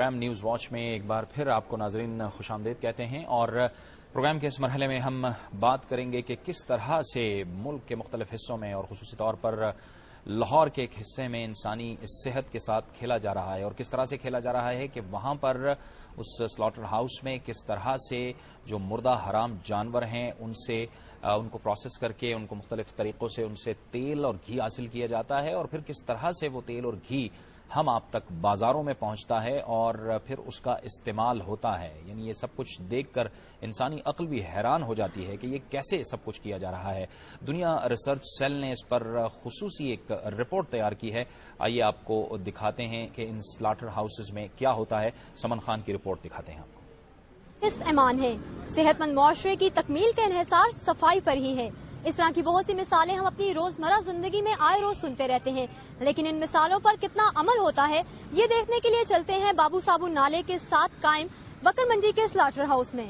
Programme news watch میں ایک بار پھر آپ کو ناظرین خوش آمدید کہتے ہیں، اور پروگرام کے اس مرحلے میں ہم بات کریں گے کہ کس طرح سے ملک کے مختلف حصوں میں اور خصوصی طور پر لاہور کے ایک حصے میں انسانی صحت کے ساتھ کھیلا جا رہا ہے، اور کس طرح سے کھیلا جا رہا ہے کہ وہاں پر اس سلاٹر ہاؤس میں کس طرح سے جو مردہ حرام جانور ہیں ان کو پروسیس کر کے ان کو مختلف طریقوں سے ان سے تیل اور گھی حاصل کیا جاتا ہے، اور پھر کس طرح سے وہ تیل اور گھی ہم آپ تک بازاروں میں پہنچتا ہے اور پھر اس کا استعمال ہوتا ہے۔ یعنی یہ سب کچھ دیکھ کر انسانی عقل بھی حیران ہو جاتی ہے کہ یہ کیسے سب کچھ کیا جا رہا ہے۔ دنیا ریسرچ سیل نے اس پر خصوصی ایک رپورٹ تیار کی ہے، آئیے آپ کو دکھاتے ہیں کہ ان سلاٹر ہاؤسز میں کیا ہوتا ہے۔ سمن خان کی رپورٹ دکھاتے ہیں آپ کو۔ حفظ ایمان ہے، صحت مند معاشرے کی تکمیل کا انحصار صفائی پر ہی ہے۔ اس طرح کی بہت سی مثالیں ہم اپنی روزمرہ زندگی میں آئے روز سنتے رہتے ہیں، لیکن ان مثالوں پر کتنا عمل ہوتا ہے یہ دیکھنے کے لیے چلتے ہیں بابو صابو نالے کے ساتھ قائم بکر منڈی کے سلاٹر ہاؤس میں۔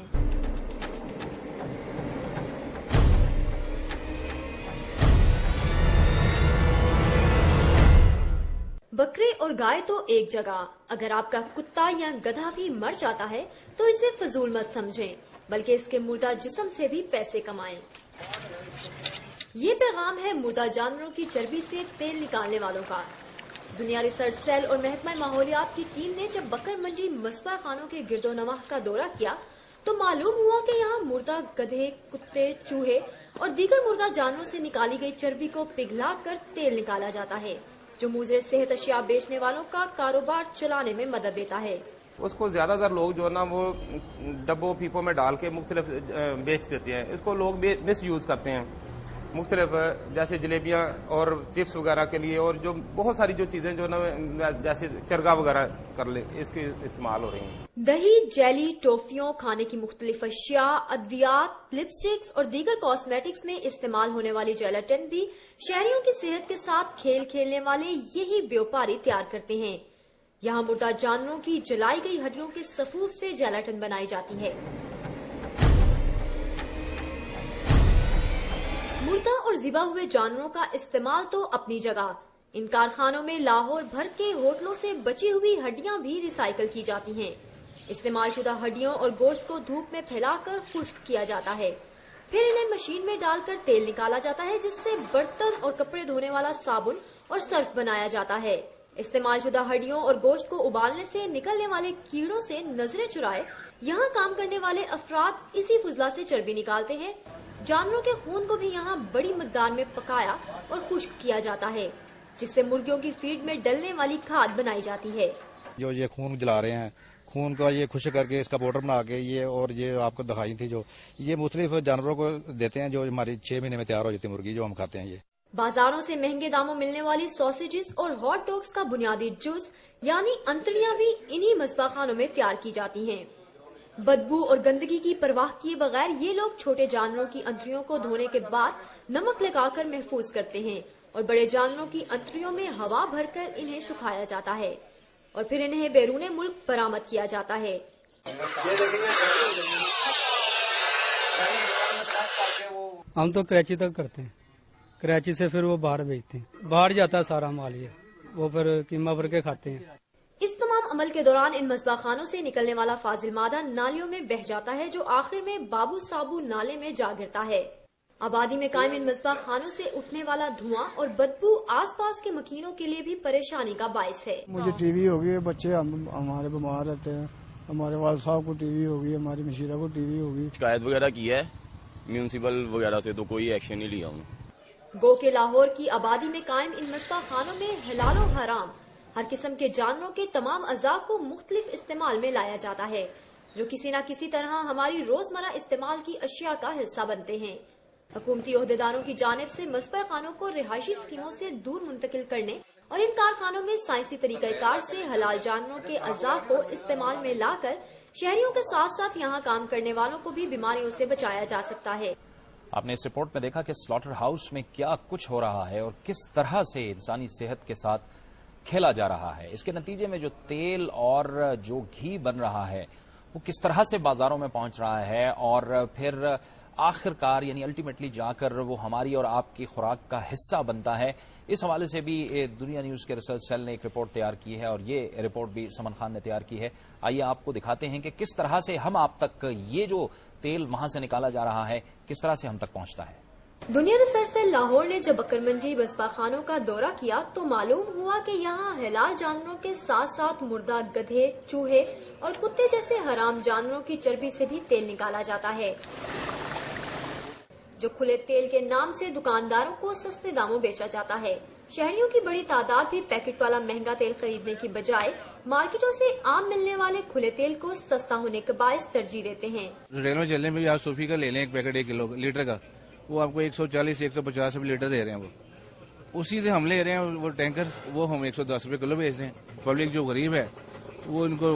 بکرے اور گائے تو ایک جگہ، اگر آپ کا کتا یا گدھا بھی مر جاتا ہے تو اسے فضول مت سمجھیں، بلکہ اس کے مردہ جسم سے بھی پیسے کمائیں۔ یہ پیغام ہے مردہ جانوروں کی چربی سے تیل نکالنے والوں کا۔ دنیا ریسرچ سیل اور محکمہ ماحولیات کی ٹیم نے جب بکر منڈی مصباح خانوں کے گرد و نواح کا دورہ کیا تو معلوم ہوا کہ یہاں مردہ گدھے، کتے، چوہے اور دیگر مردہ جانوروں سے نکالی گئی چربی کو پگھلا کر تیل نکالا جاتا ہے، جو مضر صحت اشیاء بیچنے والوں کا کاروبار چلانے میں مدد دیتا ہے۔ اس کو زیادہ تر لوگ جو نا وہ ڈبوں پیپوں میں ڈال کے مختلف بیچ دیتے ہیں۔ اس کو لوگ مس یوز کرتے ہیں مختلف، جیسے جلیبیاں اور چپس وغیرہ کے لیے، اور جو بہت ساری جو چیزیں جو نا جیسے چرگا وغیرہ کر لے اس کے استعمال ہو رہی ہیں۔ دہی، جیلی، ٹافیوں، کھانے کی مختلف اشیاء، ادویات، لپسٹکس اور دیگر کاسمیٹکس میں استعمال ہونے والی جیلاٹن بھی شہریوں کی صحت کے ساتھ کھیل کھیلنے والے یہی بیوپاری تیار کرتے ہیں۔ یہاں مردہ جانوروں کی جلائی گئی ہڈیوں کے صفوف سے جیلاٹن بنائی جاتی ہے۔ مردہ اور ذبح ہوئے جانوروں کا استعمال تو اپنی جگہ، ان کارخانوں میں لاہور بھر کے ہوٹلوں سے بچی ہوئی ہڈیاں بھی ریسائیکل کی جاتی ہیں۔ استعمال شدہ ہڈیوں اور گوشت کو دھوپ میں پھیلا کر خشک کیا جاتا ہے، پھر انہیں مشین میں ڈال کر تیل نکالا جاتا ہے، جس سے برتن اور کپڑے دھونے والا صابن اور سرف بنایا جاتا ہے۔ استعمال شدہ ہڈیوں اور گوشت کو ابالنے سے نکلنے والے کیڑوں سے نظریں چرائے یہاں کام کرنے والے افراد اسی فضلہ سے چربی نکالتے ہیں۔ جانوروں کے خون کو بھی یہاں بڑی مقدار میں پکایا اور خشک کیا جاتا ہے، جس سے مرغیوں کی فیڈ میں ڈلنے والی کھاد بنائی جاتی ہے۔ جو یہ خون جلا رہے ہیں، خون کا یہ خشک کر کے اس کا پاؤڈر بنا کے یہ آپ کو دکھائی تھی، جو یہ مختلف جانوروں کو دیتے ہیں، جو ہماری 6 مہینے میں تیار ہو جاتی ہے مرغی جو ہم کھاتے ہیں۔ یہ بازاروں سے مہنگے داموں ملنے والی سوسیجز اور ہاٹ ڈاگز کا بنیادی جز یعنی انتڑیاں بھی انہی مذبح خانوں میں تیار کی جاتی ہیں۔ بدبو اور گندگی کی پرواہ کیے بغیر یہ لوگ چھوٹے جانوروں کی انتڑیوں کو دھونے کے بعد نمک لگا کر محفوظ کرتے ہیں، اور بڑے جانوروں کی انتڑیوں میں ہوا بھر کر انہیں سکھایا جاتا ہے، اور پھر انہیں بیرون ملک برآمد کیا جاتا ہے۔ ہم تو کراچی تک کرتے ہیں، کراچی سے پھر وہ باہر بھیجتے ہیں، باہر جاتا ہے سارا مال، یہ وہ پھر قیمہ بھر کے کھاتے ہیں۔ اس تمام عمل کے دوران ان مذبح خانوں سے نکلنے والا فاضل مادہ نالیوں میں بہہ جاتا ہے، جو آخر میں بابو صابو نالے میں جا گرتا ہے۔ آبادی میں قائم ان مذبح خانوں سے اٹھنے والا دھواں اور بدبو آس پاس کے مکینوں کے لیے بھی پریشانی کا باعث ہے۔ مجھے ٹی وی ہو گئی، بچے ہمارے بیمار رہتے ہیں، ہمارے والد صاحب کو ٹی وی ہو گئی، ہماری مشیرہ کو ٹی وی ہو گئی۔ شکایت وغیرہ کی ہے میونسپل وغیرہ سے، تو کوئی ایکشن نہیں لیا ہوں۔ گو کہ لاہور کی آبادی میں قائم ان مذبح خانوں میں حلال و حرام ہر قسم کے جانوروں کے تمام اعضاء کو مختلف استعمال میں لایا جاتا ہے، جو کسی نہ کسی طرح ہماری روزمرہ استعمال کی اشیاء کا حصہ بنتے ہیں۔ حکومتی عہدیداروں کی جانب سے مذبح خانوں کو رہائشی اسکیموں سے دور منتقل کرنے اور ان کارخانوں میں سائنسی طریقہ کار سے حلال جانوروں کے اعضاء کو استعمال میں لا کر شہریوں کے ساتھ ساتھ یہاں کام کرنے والوں کو بھی بیماریوں سے بچایا جا سکتا ہے۔ آپ نے اس رپورٹ میں دیکھا کہ سلاٹر ہاؤس میں کیا کچھ ہو رہا ہے اور کس طرح سے انسانی صحت کے ساتھ کھیلا جا رہا ہے۔ اس کے نتیجے میں جو تیل اور جو گھی بن رہا ہے وہ کس طرح سے بازاروں میں پہنچ رہا ہے اور پھر آخرکار یعنی الٹیمیٹلی جا کر وہ ہماری اور آپ کی خوراک کا حصہ بنتا ہے. اس حوالے سے بھی دنیا نیوز کے ریسرچ سیل نے ایک رپورٹ تیار کی ہے اور یہ رپورٹ بھی سمن خان نے تیار کی ہے. آئیے آپ کو دکھاتے ہیں کہ کس طرح سے ہم آپ تک یہ جو تیل وہاں سے نکالا جا رہا ہے کس طرح سے ہم تک پہنچتا ہے. دنیا ریسرچ سیل لاہور نے جب بکر منڈی مذبح خانوں کا دورہ کیا تو معلوم ہوا کہ یہاں حلال جانوروں کے ساتھ ساتھ مردہ گدھے، چوہے اور کتے جیسے حرام جانوروں کی چربی سے بھی تیل نکالا جاتا ہے، جو کھلے تیل کے نام سے دکانداروں کو سستے داموں بیچا جاتا ہے. شہریوں کی بڑی تعداد بھی پیکٹ والا مہنگا تیل خریدنے کی بجائے مارکیٹوں سے عام ملنے والے کھلے تیل کو سستا ہونے کے باعث ترجیح دیتے ہیں. ریل میں چلنے میں بھی آپ صوفی کا لے لیں ایک پیکٹ 1 کلو لیٹر کا، وہ آپ کو 140-150 روپے لیٹر دے رہے ہیں. وہ اسی سے ہم لے رہے ہیں، وہ ٹینکر وہ ہم 110 روپے کلو بیچ رہے ہیں. پبلک جو غریب ہے وہ ان کو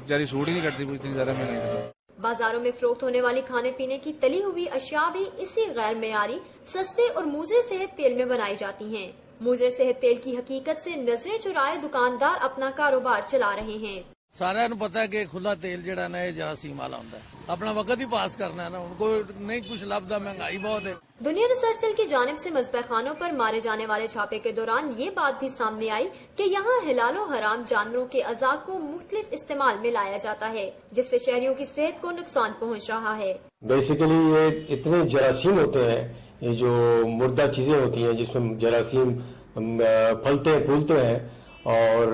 جاری سوٹ ہی نہیں کرتی اتنی زیادہ مہنگائی. بازاروں میں فروخت ہونے والی کھانے پینے کی تلی ہوئی اشیاء بھی اسی غیر معیاری، سستے اور مضر صحت تیل میں بنائی جاتی ہیں. مضر صحت تیل کی حقیقت سے نظریں چرائے دکاندار اپنا کاروبار چلا رہے ہیں. سارا پتا ہے کہ کھلا تیل جڑا نا یہ جراثیم والا ہوتا ہے، اپنا وقت ہی پاس کرنا ہے نا، ان کو نہیں کچھ لبدا، مہنگائی بہت ہے. دنیا ریسرچ سیل کی جانب سے مذبح خانوں پر مارے جانے والے چھاپے کے دوران یہ بات بھی سامنے آئی کہ یہاں حلال و حرام جانوروں کے اعضاء کو مختلف استعمال میں لایا جاتا ہے، جس سے شہریوں کی صحت کو نقصان پہنچ رہا ہے. بیسیکلی یہ اتنے جراثیم ہوتے ہیں، یہ جو مردہ چیزیں ہوتی ہیں جس میں جراثیم پھلتے ہیں پھولتے ہیں، اور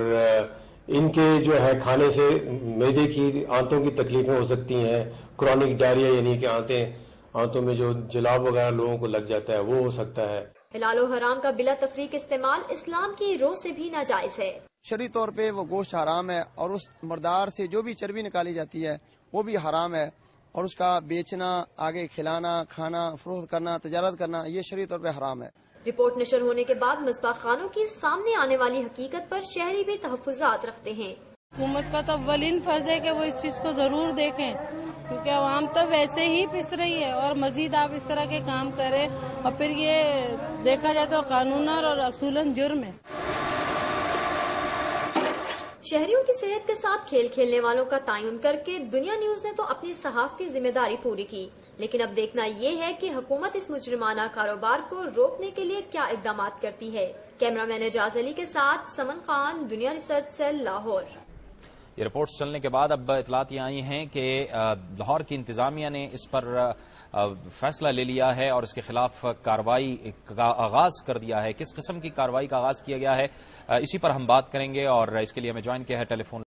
ان کے جو ہے کھانے سے معدے کی آنتوں کی تکلیفیں ہو سکتی ہیں. کرونک ڈائریا یعنی کہ آنتوں میں جو جلاب وغیرہ لوگوں کو لگ جاتا ہے وہ ہو سکتا ہے. حلال و حرام کا بلا تفریق استعمال اسلام کی روح سے بھی ناجائز ہے. شرعی طور پہ وہ گوشت حرام ہے، اور اس مردار سے جو بھی چربی نکالی جاتی ہے وہ بھی حرام ہے، اور اس کا بیچنا، آگے کھلانا، کھانا، فروخت کرنا، تجارت کرنا یہ شرعی طور پہ حرام ہے. رپورٹ نشر ہونے کے بعد مذبح خانوں کی سامنے آنے والی حقیقت پر شہری بھی تحفظات رکھتے ہیں. حکومت کا تو اولین فرض ہے کہ وہ اس چیز کو ضرور دیکھیں، کیونکہ عوام تو ویسے ہی پس رہی ہے، اور مزید آپ اس طرح کے کام کریں اور پھر یہ دیکھا جائے تو قانوناً اور اصولاً جرم ہے. شہریوں کی صحت کے ساتھ کھیل کھیلنے والوں کا تعین کر کے دنیا نیوز نے تو اپنی صحافتی ذمہ داری پوری کی، لیکن اب دیکھنا یہ ہے کہ حکومت اس مجرمانہ کاروبار کو روکنے کے لیے کیا اقدامات کرتی ہے. کیمرہ مین اعجاز علی کے ساتھ سمن خان، دنیا ریسرچ سیل، لاہور. یہ رپورٹس چلنے کے بعد اب اطلاعات یہ آئی ہیں کہ لاہور کی انتظامیہ نے اس پر فیصلہ لے لیا ہے اور اس کے خلاف کارروائی کا آغاز کر دیا ہے. کس قسم کی کارروائی کا آغاز کیا گیا ہے اسی پر ہم بات کریں گے، اور اس کے لیے ہمیں جوائن کیا ہے ٹیلی فون